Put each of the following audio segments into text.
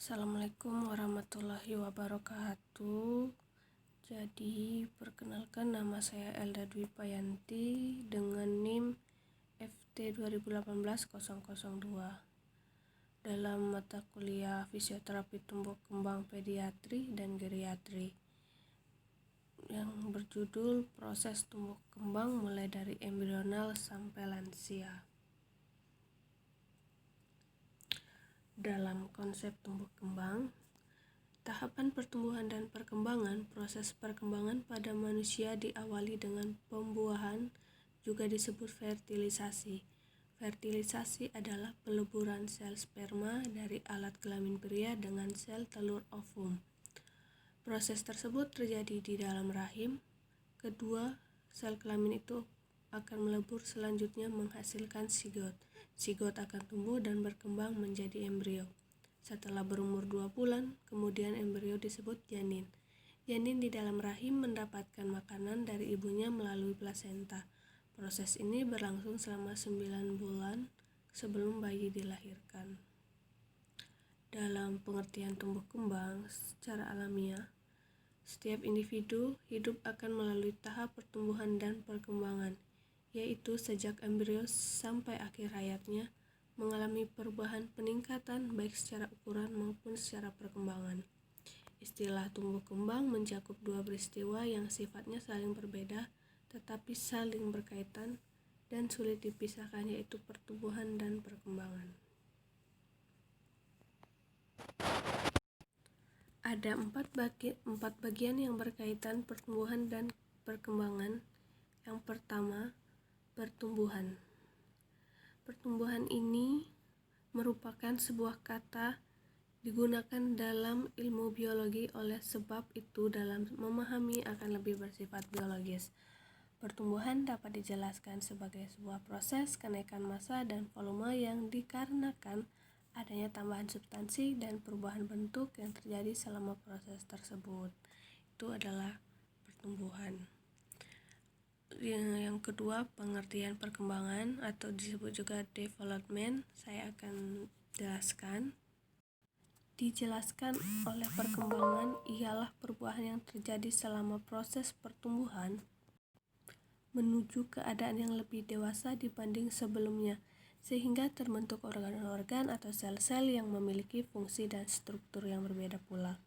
Assalamualaikum warahmatullahi wabarakatuh. Jadi, perkenalkan nama saya Elda Dwi Payanti dengan NIM FT2018-002 dalam mata kuliah Fisioterapi Tumbuh Kembang Pediatri dan Geriatri yang berjudul Proses Tumbuh Kembang mulai dari embrional sampai lansia. Dalam konsep tumbuh kembang, tahapan pertumbuhan dan perkembangan, proses perkembangan pada manusia diawali dengan pembuahan, juga disebut fertilisasi. Fertilisasi adalah peleburan sel sperma dari alat kelamin pria dengan sel telur ovum. Proses tersebut terjadi di dalam rahim. Kedua, sel kelamin itu akan melebur selanjutnya menghasilkan sigot. Sigot akan tumbuh dan berkembang menjadi embrio. Setelah berumur 2 bulan, kemudian embrio disebut janin. Janin di dalam rahim mendapatkan makanan dari ibunya melalui plasenta. Proses ini berlangsung selama 9 bulan sebelum bayi dilahirkan. Dalam pengertian tumbuh kembang secara alamiah, setiap individu hidup akan melalui tahap pertumbuhan dan perkembangan, yaitu sejak embrio sampai akhir hayatnya mengalami perubahan peningkatan baik secara ukuran maupun secara perkembangan. Istilah tumbuh kembang mencakup dua peristiwa yang sifatnya saling berbeda tetapi saling berkaitan dan sulit dipisahkan, yaitu pertumbuhan dan perkembangan. Ada empat bagian yang berkaitan pertumbuhan dan perkembangan. Yang pertama, pertumbuhan. Pertumbuhan ini merupakan sebuah kata digunakan dalam ilmu biologi, oleh sebab itu dalam memahami akan lebih bersifat biologis. Pertumbuhan dapat dijelaskan sebagai sebuah proses kenaikan massa dan volume yang dikarenakan adanya tambahan substansi dan perubahan bentuk yang terjadi selama proses tersebut. Itu adalah pertumbuhan. Yang kedua, pengertian perkembangan atau disebut juga development. Saya akan jelaskan. Dijelaskan oleh perkembangan ialah perubahan yang terjadi selama proses pertumbuhan menuju keadaan yang lebih dewasa dibanding sebelumnya, sehingga terbentuk organ-organ atau sel-sel yang memiliki fungsi dan struktur yang berbeda pula.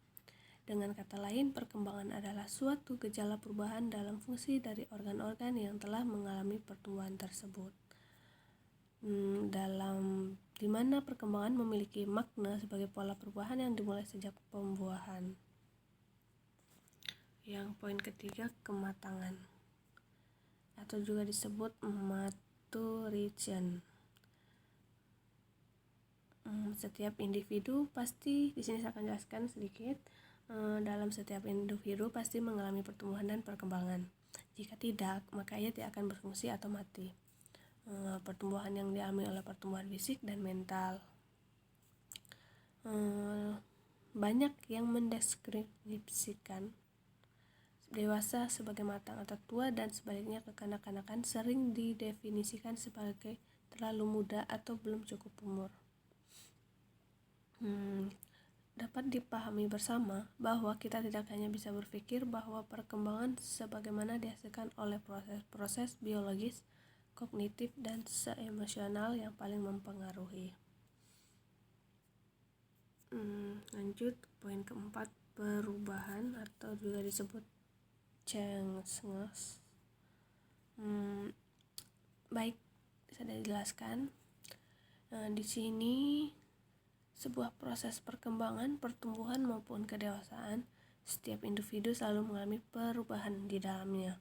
Dengan kata lain, perkembangan adalah suatu gejala perubahan dalam fungsi dari organ-organ yang telah mengalami pertumbuhan tersebut. Di mana perkembangan memiliki makna sebagai pola perubahan yang dimulai sejak pembuahan. Yang poin ketiga, kematangan atau juga disebut maturation. Setiap individu pasti, di sini saya akan jelaskan sedikit. Dalam setiap individu pasti mengalami pertumbuhan dan perkembangan. Jika tidak, maka ia tidak akan berfungsi atau mati. Pertumbuhan yang dialami oleh pertumbuhan fisik dan mental. Banyak yang mendeskripsikan dewasa sebagai matang atau tua, dan sebaliknya kekanak-kanakan sering didefinisikan sebagai terlalu muda atau belum cukup umur. Dapat dipahami bersama bahwa kita tidak hanya bisa berpikir bahwa perkembangan sebagaimana dihasilkan oleh proses-proses biologis, kognitif, dan emosional yang paling mempengaruhi. Lanjut, poin keempat, perubahan atau juga disebut changes. Baik, saya jelaskan. Di sini sebuah proses perkembangan, pertumbuhan maupun kedewasaan, setiap individu selalu mengalami perubahan di dalamnya.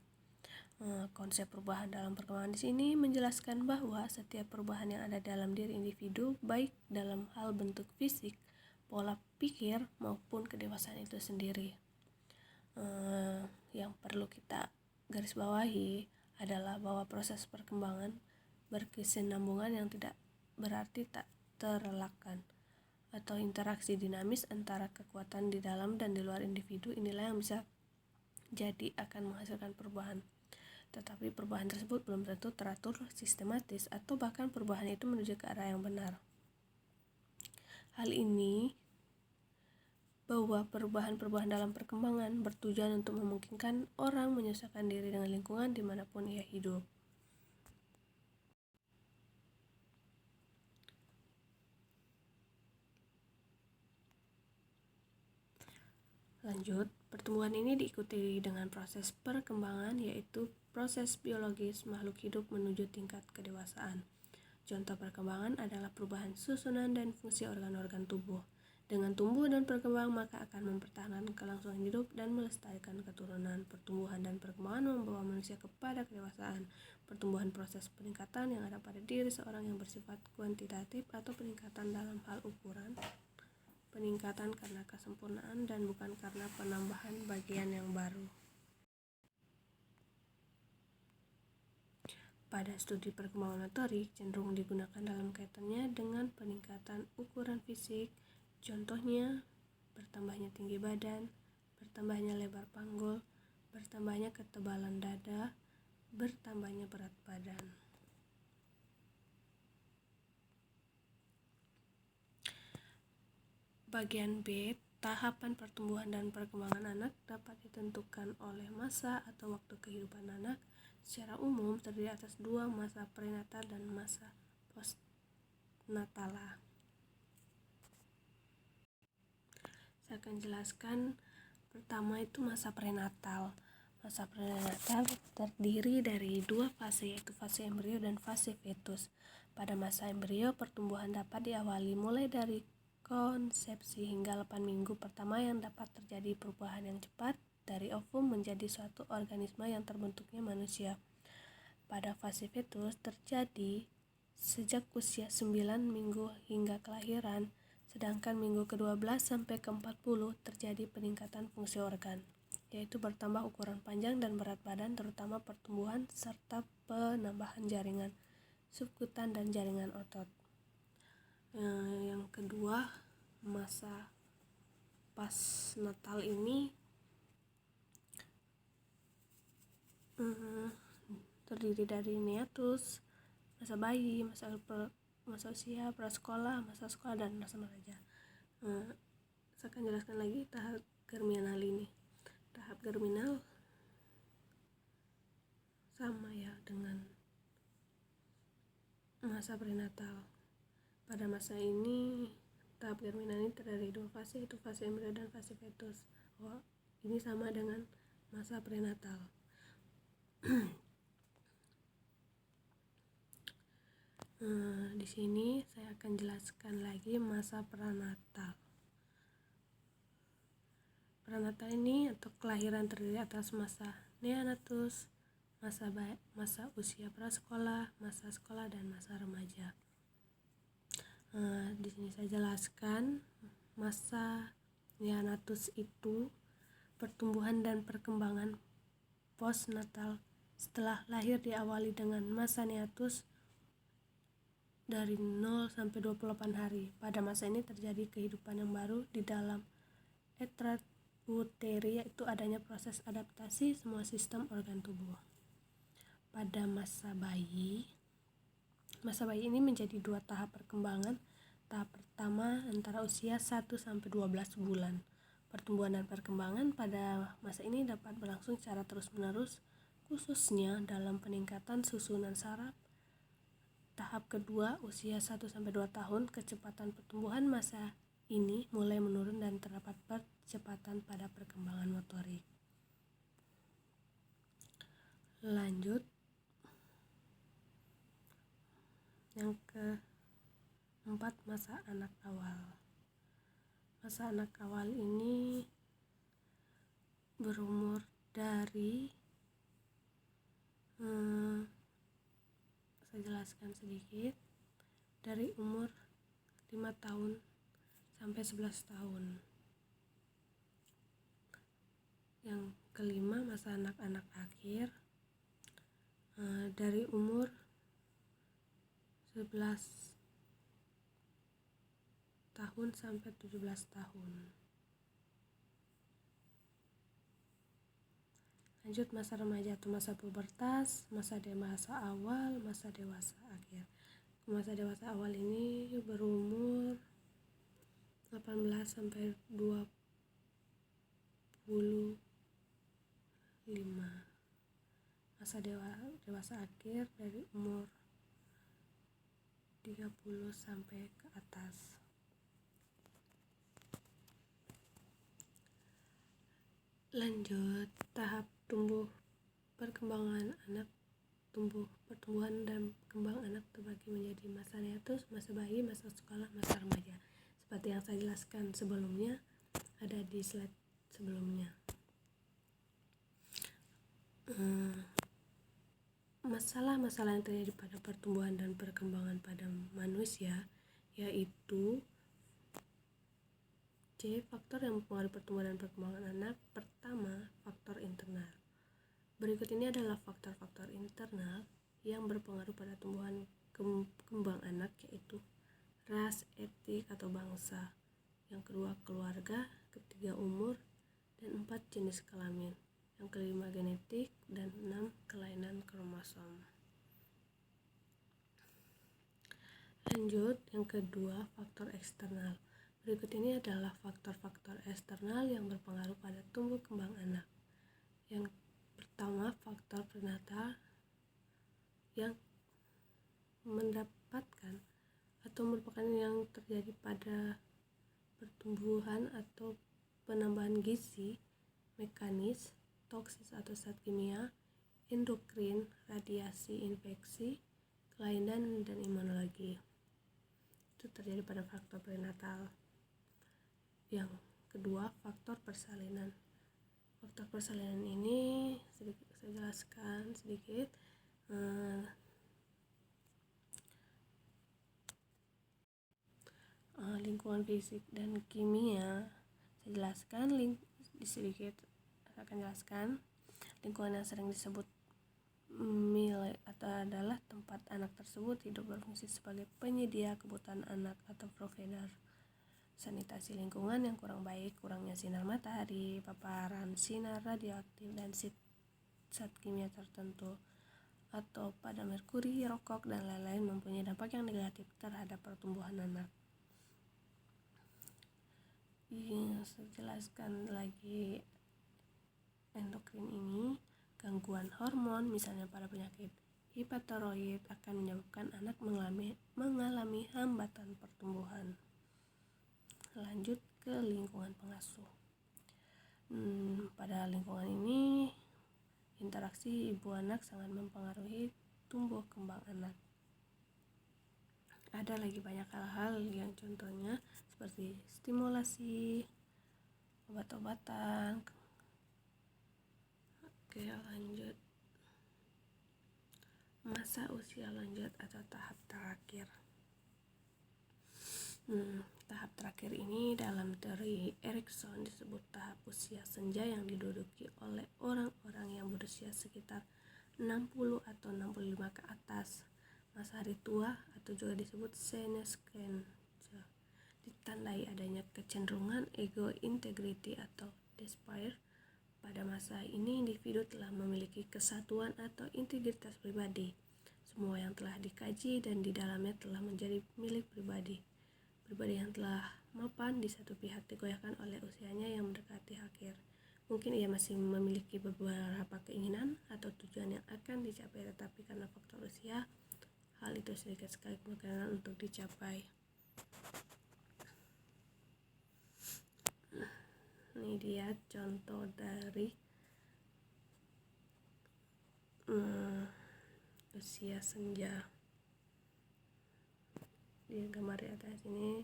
Konsep perubahan dalam perkembangan di sini menjelaskan bahwa setiap perubahan yang ada dalam diri individu, baik dalam hal bentuk fisik, pola pikir maupun kedewasaan itu sendiri. Yang perlu kita garis bawahi adalah bahwa proses perkembangan berkesinambungan yang tidak berarti tak terelakkan, atau interaksi dinamis antara kekuatan di dalam dan di luar individu inilah yang bisa jadi akan menghasilkan perubahan. Tetapi perubahan tersebut belum tentu teratur, sistematis, atau bahkan perubahan itu menuju ke arah yang benar. Hal ini bahwa perubahan-perubahan dalam perkembangan bertujuan untuk memungkinkan orang menyesuaikan diri dengan lingkungan dimanapun ia hidup. Lanjut, pertumbuhan ini diikuti dengan proses perkembangan, yaitu proses biologis makhluk hidup menuju tingkat kedewasaan. Contoh perkembangan adalah perubahan susunan dan fungsi organ-organ tubuh. Dengan tumbuh dan berkembang, maka akan mempertahankan kelangsungan hidup dan melestarikan keturunan. Pertumbuhan dan perkembangan membawa manusia kepada kedewasaan. Pertumbuhan proses peningkatan yang ada pada diri seorang yang bersifat kuantitatif atau peningkatan dalam hal ukuran. Peningkatan karena kesempurnaan dan bukan karena penambahan bagian yang baru. Pada studi perkembangan motorik cenderung digunakan dalam kaitannya dengan peningkatan ukuran fisik, contohnya bertambahnya tinggi badan, bertambahnya lebar panggul, bertambahnya ketebalan dada, bertambahnya berat badan. Bagian B, tahapan pertumbuhan dan perkembangan anak dapat ditentukan oleh masa atau waktu kehidupan anak. Secara umum terdiri atas dua masa prenatal dan masa postnatala. Saya akan jelaskan. Pertama itu masa prenatal. Masa prenatal terdiri dari dua fase, yaitu fase embrio dan fase fetus. Pada masa embrio, pertumbuhan dapat diawali mulai dari konsepsi hingga 8 minggu pertama yang dapat terjadi perubahan yang cepat dari ovum menjadi suatu organisme yang terbentuknya manusia. Pada fase fetus terjadi sejak usia 9 minggu hingga kelahiran, sedangkan minggu ke-12 sampai ke-40 terjadi peningkatan fungsi organ, yaitu bertambah ukuran panjang dan berat badan, terutama pertumbuhan serta penambahan jaringan subkutan dan jaringan otot. Yang kedua, masa postnatal ini terdiri dari neonatus, masa bayi, masa usia prasekolah, masa sekolah, dan masa remaja. Saya akan jelaskan lagi tahap germinal ini. Tahap germinal sama ya dengan masa prenatal. Pada masa ini, tahap germinal ini terdiri dari dua fase, yaitu fase embrio dan fase fetus. Ini sama dengan masa prenatal. Di sini saya akan jelaskan lagi masa prenatal. Prenatal ini atau kelahiran terdiri atas masa neonatus, masa usia prasekolah, masa sekolah, dan masa remaja. Di sini saya jelaskan masa neonatus itu pertumbuhan dan perkembangan postnatal setelah lahir diawali dengan masa neonatus dari 0 sampai 28 hari. Pada masa ini terjadi kehidupan yang baru di dalam intrauteri, yaitu adanya proses adaptasi semua sistem organ tubuh. Pada masa bayi ini menjadi dua tahap perkembangan. Tahap pertama antara usia 1 sampai 12 bulan. Pertumbuhan dan perkembangan pada masa ini dapat berlangsung secara terus-menerus, khususnya dalam peningkatan susunan saraf. Tahap kedua, usia 1 sampai 2 tahun, kecepatan pertumbuhan masa ini mulai menurun dan terdapat percepatan pada perkembangan motorik. Lanjut, yang keempat, masa anak awal. Masa anak awal ini berumur dari saya jelaskan sedikit, dari umur 5 tahun sampai 11 tahun. Yang kelima, masa anak-anak akhir, dari umur 11 tahun sampai 17 tahun. Lanjut, masa remaja atau masa pubertas, masa dewasa awal, masa dewasa akhir. Masa dewasa awal ini berumur 18 sampai 20 Masa dewasa akhir dari umur 30 sampai ke atas. Lanjut, tahap pertumbuhan dan kembang anak terbagi menjadi masa neonatus, masa bayi, masa sekolah, masa remaja. Seperti yang saya jelaskan sebelumnya, ada di slide sebelumnya. Masalah-masalah yang terjadi pada pertumbuhan dan perkembangan pada manusia yaitu C. Faktor yang mempengaruhi pertumbuhan dan perkembangan anak. Pertama, faktor internal. Berikut ini adalah faktor-faktor internal yang berpengaruh pada tumbuhan kembang anak, yaitu ras, etnik atau bangsa. Yang kedua, keluarga. Ketiga, umur. Dan 4, jenis kelamin. Yang kelima, genetik. Dan 6, kelainan kromosom. Lanjut, yang kedua, faktor eksternal. Berikut ini adalah faktor-faktor eksternal yang berpengaruh pada tumbuh kembang anak. Yang pertama, faktor prenatal yang mendapatkan atau merupakan yang terjadi pada pertumbuhan atau penambahan gizi, mekanis, toksis atau zat kimia, endokrin, radiasi, infeksi, kelainan, dan imunologi. Itu terjadi pada faktor prenatal. Yang kedua, faktor persalinan. Faktor persalinan ini saya jelaskan sedikit. Lingkungan fisik dan kimia, saya jelaskan sedikit. Saya akan jelaskan lingkungan yang sering disebut adalah tempat anak tersebut hidup, berfungsi sebagai penyedia kebutuhan anak atau provider. Sanitasi lingkungan yang kurang baik, kurangnya sinar matahari, paparan sinar radioaktif, dan zat kimia tertentu atau pada merkuri, rokok, dan lain-lain mempunyai dampak yang negatif terhadap pertumbuhan anak. Saya jelaskan lagi endokrin ini, gangguan hormon misalnya pada penyakit hipertiroid akan menyebabkan anak mengalami hambatan pertumbuhan. Lanjut ke lingkungan pengasuh. Pada lingkungan ini, interaksi ibu anak sangat mempengaruhi tumbuh kembang anak. Ada lagi banyak hal-hal yang contohnya seperti stimulasi, obat-obatan. Oke, lanjut. Masa usia lanjut atau tahap terakhir. Tahap terakhir ini dalam teori Erikson disebut tahap usia senja yang diduduki oleh orang-orang yang berusia sekitar 60 atau 65 ke atas. Masa hari tua atau juga disebut senescence ditandai adanya kecenderungan ego integrity atau despair. Pada masa ini individu telah memiliki kesatuan atau integritas pribadi. Semua yang telah dikaji dan di dalamnya telah menjadi milik pribadi. Pribadi yang telah mapan di satu pihak digoyahkan oleh usianya yang mendekati akhir. Mungkin ia masih memiliki beberapa keinginan atau tujuan yang akan dicapai, tetapi karena faktor usia, hal itu sedikit sekali kemungkinan untuk dicapai. Ini dia contoh dari usia senja. Di gambar di atas ini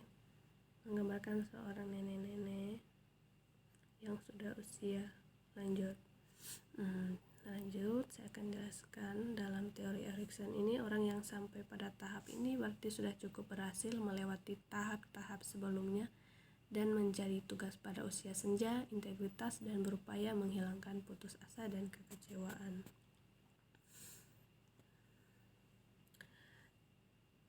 menggambarkan seorang nenek-nenek yang sudah usia lanjut. Lanjut, saya akan jelaskan dalam teori Erikson ini, orang yang sampai pada tahap ini berarti sudah cukup berhasil melewati tahap-tahap sebelumnya dan menjadi tugas pada usia senja, integritas, dan berupaya menghilangkan putus asa dan kekecewaan.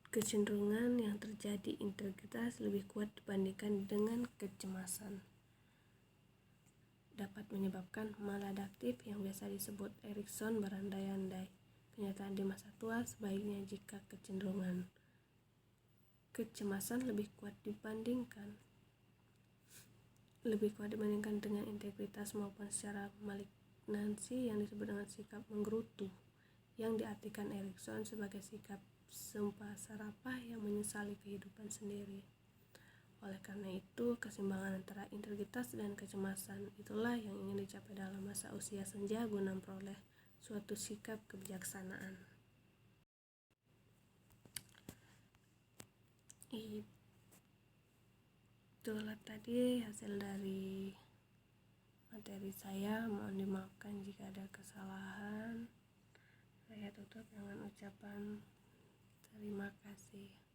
Kecenderungan yang terjadi integritas lebih kuat dibandingkan dengan kecemasan. Dapat menyebabkan maladaptif yang biasa disebut Erikson berandai-andai. Kenyataan di masa tua sebaiknya jika kecenderungan kecemasan lebih kuat dibandingkan lebih kuat dibandingkan dengan integritas maupun secara malignansi yang disebut dengan sikap menggerutu, yang diartikan Erikson sebagai sikap sumpah serapah yang menyesali kehidupan sendiri. Oleh karena itu, keseimbangan antara integritas dan kecemasan itulah yang ingin dicapai dalam masa usia senja guna memperoleh suatu sikap kebijaksanaan. Itulah tadi hasil dari materi saya. Mohon dimaafkan jika ada kesalahan. Saya tutup dengan ucapan terima kasih.